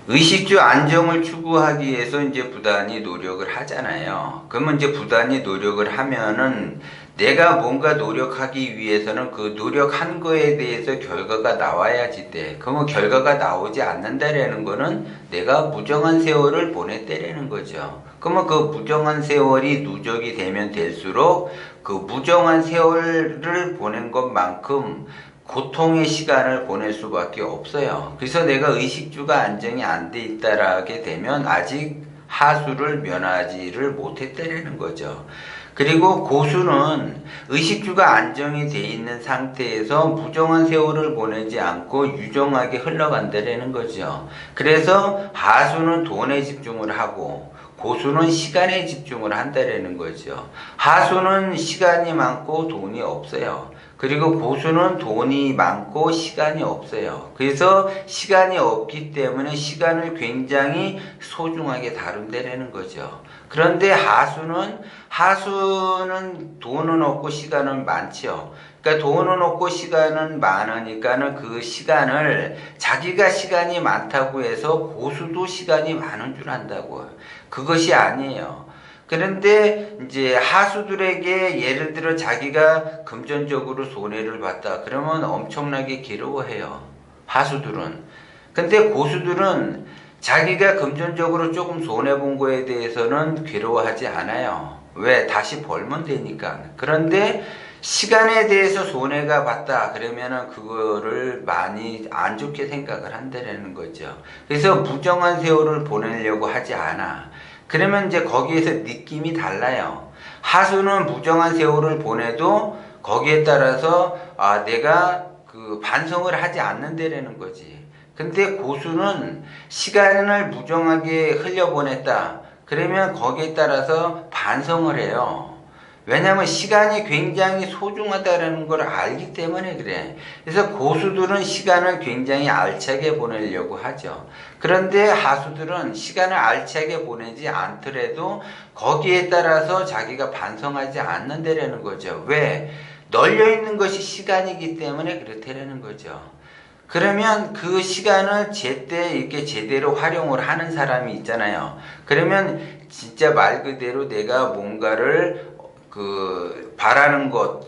의식주 안정을 추구하기 위해서 이제 부단히 노력을 하잖아요. 그러면 이제 부단히 노력을 하면은 내가 뭔가 노력하기 위해서는 그 노력한 거에 대해서 결과가 나와야지 돼. 그러면 결과가 나오지 않는다라는 거는 내가 무정한 세월을 보냈다라는 거죠. 그러면 그 무정한 세월이 누적이 되면 될수록 그 무정한 세월을 보낸 것만큼 고통의 시간을 보낼 수밖에 없어요. 그래서 내가 의식주가 안정이 안 돼 있다라게 되면 아직 하수를 면하지를 못했다는 거죠. 그리고 고수는 의식주가 안정이 돼 있는 상태에서 무정한 세월을 보내지 않고 유정하게 흘러간다는 거죠. 그래서 하수는 돈에 집중을 하고 고수는 시간에 집중을 한다는 거죠. 하수는 시간이 많고 돈이 없어요. 그리고 고수는 돈이 많고 시간이 없어요. 그래서 시간이 없기 때문에 시간을 굉장히 소중하게 다룬다는 거죠. 그런데 하수는 돈은 없고 시간은 많죠. 그러니까 돈은 없고 시간은 많으니까는 그 시간을 자기가 시간이 많다고 해서 고수도 시간이 많은 줄 안다고요. 그것이 아니에요. 그런데 이제 하수들에게 예를 들어 자기가 금전적으로 손해를 봤다. 그러면 엄청나게 괴로워해요. 하수들은. 근데 고수들은 자기가 금전적으로 조금 손해본 거에 대해서는 괴로워하지 않아요. 왜? 다시 벌면 되니까. 그런데 시간에 대해서 손해가 봤다. 그러면은 그거를 많이 안 좋게 생각을 한다는 거죠. 그래서 무정한 세월을 보내려고 하지 않아. 그러면 이제 거기에서 느낌이 달라요. 하수는 무정한 세월을 보내도 거기에 따라서 내가 그 반성을 하지 않는다라는 거지. 근데 고수는 시간을 무정하게 흘려보냈다. 그러면 거기에 따라서 반성을 해요. 왜냐하면 시간이 굉장히 소중하다는 걸 알기 때문에 그래. 그래서 고수들은 시간을 굉장히 알차게 보내려고 하죠. 그런데 하수들은 시간을 알차게 보내지 않더라도 거기에 따라서 자기가 반성하지 않는다라는 거죠. 왜? 널려있는 것이 시간이기 때문에 그렇다라는 거죠. 그러면 그 시간을 제때 이렇게 제대로 활용을 하는 사람이 있잖아요. 그러면 진짜 말 그대로 내가 뭔가를 바라는 것,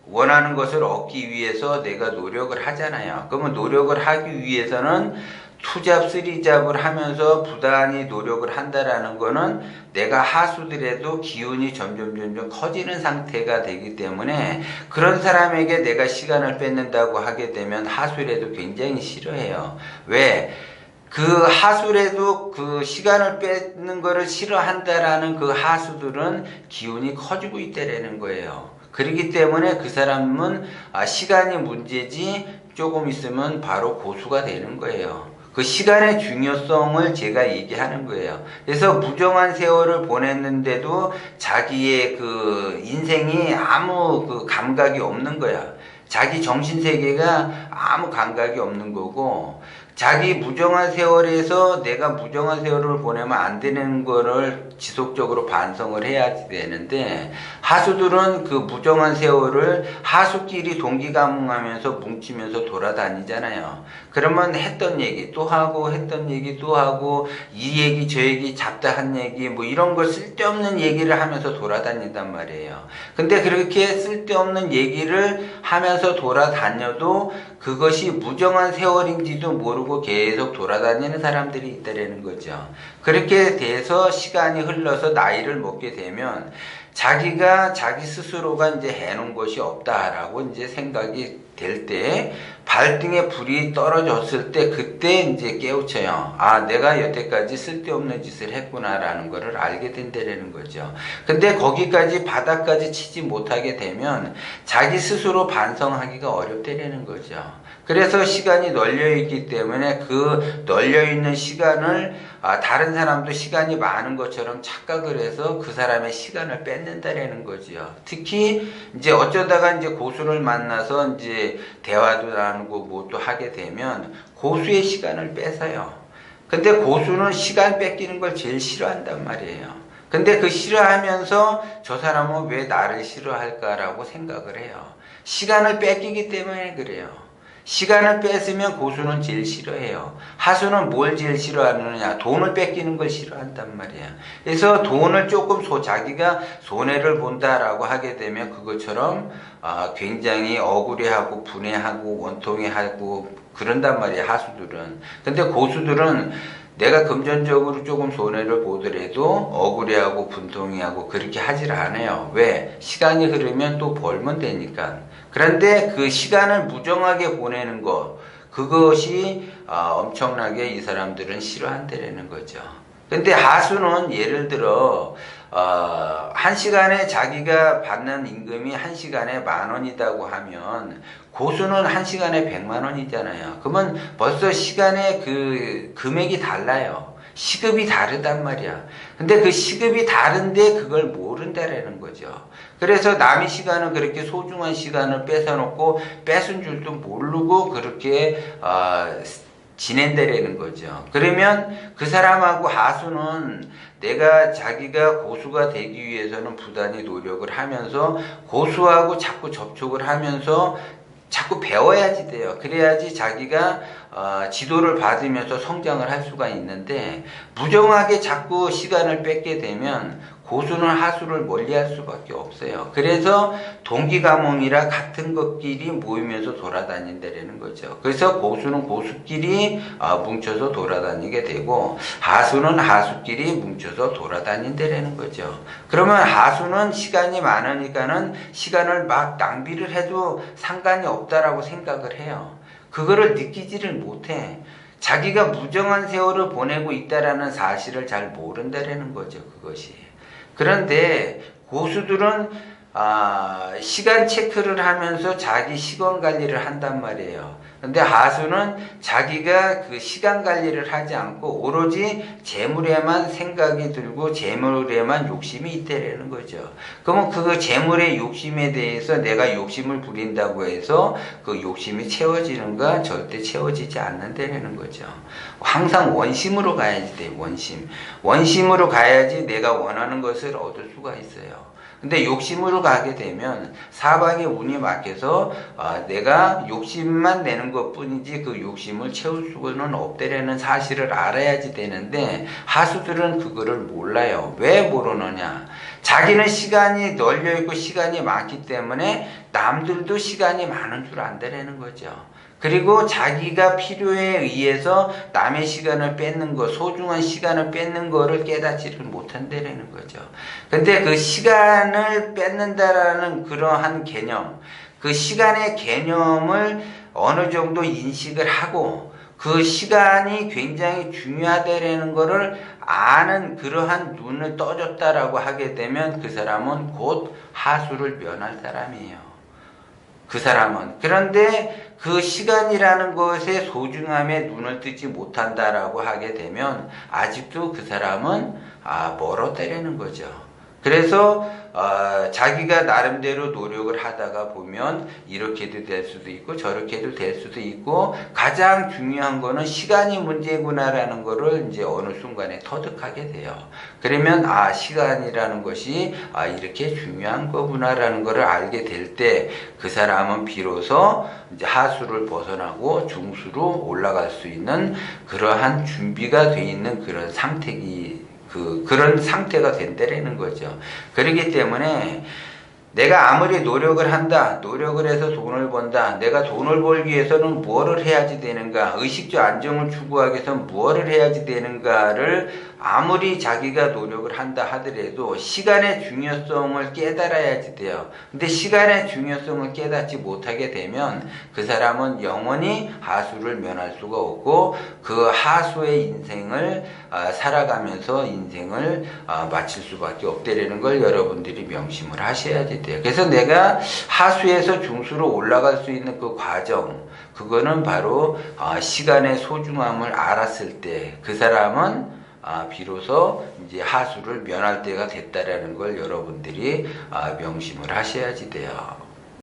원하는 것을 얻기 위해서 내가 노력을 하잖아요. 그러면 노력을 하기 위해서는 투잡, 쓰리잡을 하면서 부단히 노력을 한다라는 거는 내가 하수들에도 기운이 점점 커지는 상태가 되기 때문에 그런 사람에게 내가 시간을 뺏는다고 하게 되면 하수라도 굉장히 싫어해요. 왜? 그 하수라도 그 시간을 뺏는 거를 싫어한다라는 그 하수들은 기운이 커지고 있다라는 거예요. 그렇기 때문에 그 사람은 시간이 문제지 조금 있으면 바로 고수가 되는 거예요. 그 시간의 중요성을 제가 얘기하는 거예요. 그래서 무정한 세월을 보냈는데도 자기의 그 인생이 아무 그 감각이 없는 거야. 자기 정신세계가 아무 감각이 없는 거고, 자기 무정한 세월에서 내가 무정한 세월을 보내면 안 되는 거를 지속적으로 반성을 해야 되는데, 하수들은 그 무정한 세월을 하수끼리 동기감흥하면서 뭉치면서 돌아다니잖아요. 그러면 했던 얘기 또 하고 했던 얘기 또 하고 이 얘기 저 얘기 잡다한 얘기 뭐 이런 거 쓸데없는 얘기를 하면서 돌아다닌단 말이에요. 근데 그렇게 쓸데없는 얘기를 하면서 돌아다녀도 그것이 무정한 세월인지도 모르고 계속 돌아다니는 사람들이 있다라는 거죠. 그렇게 돼서 시간이 흘러서 나이를 먹게 되면 자기가 자기 스스로가 이제 해놓은 것이 없다라고 이제 생각이 될 때, 발등에 불이 떨어졌을 때 그때 이제 깨우쳐요. 내가 여태까지 쓸데없는 짓을 했구나라는 것을 알게 된다는 거죠. 근데 거기까지 바닥까지 치지 못하게 되면 자기 스스로 반성하기가 어렵다는 거죠. 그래서 시간이 널려있기 때문에 그 널려있는 시간을 다른 사람도 시간이 많은 것처럼 착각을 해서 그 사람의 시간을 뺏는다라는 거죠. 특히 이제 어쩌다가 이제 고수를 만나서 이제 대화도 나누고 뭐 또 하게 되면 고수의 시간을 뺏어요. 근데 고수는 시간 뺏기는 걸 제일 싫어한단 말이에요. 근데 그 싫어하면서 저 사람은 왜 나를 싫어할까라고 생각을 해요. 시간을 뺏기기 때문에 그래요. 시간을 뺏으면 고수는 제일 싫어해요. 하수는 뭘 제일 싫어하느냐? 돈을 뺏기는 걸 싫어한단 말이야. 그래서 돈을 조금 자기가 손해를 본다라고 하게 되면 그것처럼 굉장히 억울해하고 분해하고 원통해하고 그런단 말이야, 하수들은. 근데 고수들은 내가 금전적으로 조금 손해를 보더라도 억울해하고 분통해하고 그렇게 하질 않아요. 왜? 시간이 흐르면 또 벌면 되니까. 그런데 그 시간을 무정하게 보내는 것, 그것이 엄청나게 이 사람들은 싫어한다라는 거죠. 근데 하수는 예를 들어 한 시간에 자기가 받는 임금이 한 시간에 10,000원이라고 하면 고수는 한 시간에 100,000원이잖아요. 그러면 벌써 시간의 그 금액이 달라요. 시급이 다르단 말이야. 근데 그 시급이 다른데 그걸 모른다라는 거죠. 그래서 남의 시간은 그렇게 소중한 시간을 뺏어놓고 뺏은 줄도 모르고 그렇게 지낸다라는 거죠. 그러면 그 사람하고 하수는 내가 자기가 고수가 되기 위해서는 부단히 노력을 하면서 고수하고 자꾸 접촉을 하면서 자꾸 배워야지 돼요. 그래야지 자기가 지도를 받으면서 성장을 할 수가 있는데 무정하게 자꾸 시간을 뺏게 되면 고수는 하수를 멀리할 수밖에 없어요. 그래서 동기가몽이라 같은 것끼리 모이면서 돌아다닌다는 거죠. 그래서 고수는 고수끼리 뭉쳐서 돌아다니게 되고 하수는 하수끼리 뭉쳐서 돌아다닌다는 거죠. 그러면 하수는 시간이 많으니까는 시간을 막 낭비를 해도 상관이 없다라고 생각을 해요. 그거를 느끼지를 못해. 자기가 무정한 세월을 보내고 있다라는 사실을 잘 모른다라는 거죠. 그것이. 그런데 고수들은 시간 체크를 하면서 자기 시간 관리를 한단 말이에요. 근데 하수는 자기가 그 시간 관리를 하지 않고 오로지 재물에만 생각이 들고 재물에만 욕심이 있다라는 거죠. 그러면 그 재물의 욕심에 대해서 내가 욕심을 부린다고 해서 그 욕심이 채워지는가? 절대 채워지지 않는다라는 거죠. 항상 원심으로 가야지 돼. 원심으로 가야지 내가 원하는 것을 얻을 수가 있어요. 근데 욕심으로 가게 되면 사방에 운이 막혀서 내가 욕심만 내는 것뿐이지 그 욕심을 채울 수는 없다라는 사실을 알아야지 되는데 하수들은 그거를 몰라요. 왜 모르느냐? 자기는 시간이 널려있고 시간이 많기 때문에 남들도 시간이 많은 줄 안다라는 거죠. 그리고 자기가 필요에 의해서 남의 시간을 뺏는 것, 소중한 시간을 뺏는 거를 깨닫지를 못한다는 거죠. 근데 그 시간을 뺏는다라는 그러한 개념, 그 시간의 개념을 어느 정도 인식을 하고 그 시간이 굉장히 중요하다라는 거를 아는 그러한 눈을 떠줬다라고 하게 되면 그 사람은 곧 하수를 면할 사람이에요. 그 사람은. 그런데 그 시간이라는 것의 소중함에 눈을 뜨지 못한다라고 하게 되면 아직도 그 사람은 멀었다라는 거죠. 그래서 자기가 나름대로 노력을 하다가 보면 이렇게도 될 수도 있고 저렇게도 될 수도 있고 가장 중요한 거는 시간이 문제구나라는 거를 이제 어느 순간에 터득하게 돼요. 그러면 시간이라는 것이 이렇게 중요한 거구나라는 거를 알게 될 때 그 사람은 비로소 이제 하수를 벗어나고 중수로 올라갈 수 있는 그러한 준비가 돼 있는 그런 그런 상태가 된다라는 거죠. 그렇기 때문에 내가 아무리 노력을 한다, 노력을 해서 돈을 번다, 내가 돈을 벌기 위해서는 무엇을 해야지 되는가, 의식주 안정을 추구하기 위해서는 무엇을 해야지 되는가를 아무리 자기가 노력을 한다 하더라도 시간의 중요성을 깨달아야지 돼요. 근데 시간의 중요성을 깨닫지 못하게 되면 그 사람은 영원히 하수를 면할 수가 없고 그 하수의 인생을 살아가면서 인생을 마칠 수밖에 없다라는 걸 여러분들이 명심을 하셔야지 돼요. 그래서 내가 하수에서 중수로 올라갈 수 있는 그 과정, 그거는 바로 시간의 소중함을 알았을 때 그 사람은 비로소 이제 하수를 면할 때가 됐다라는 걸 여러분들이 명심을 하셔야지 돼요.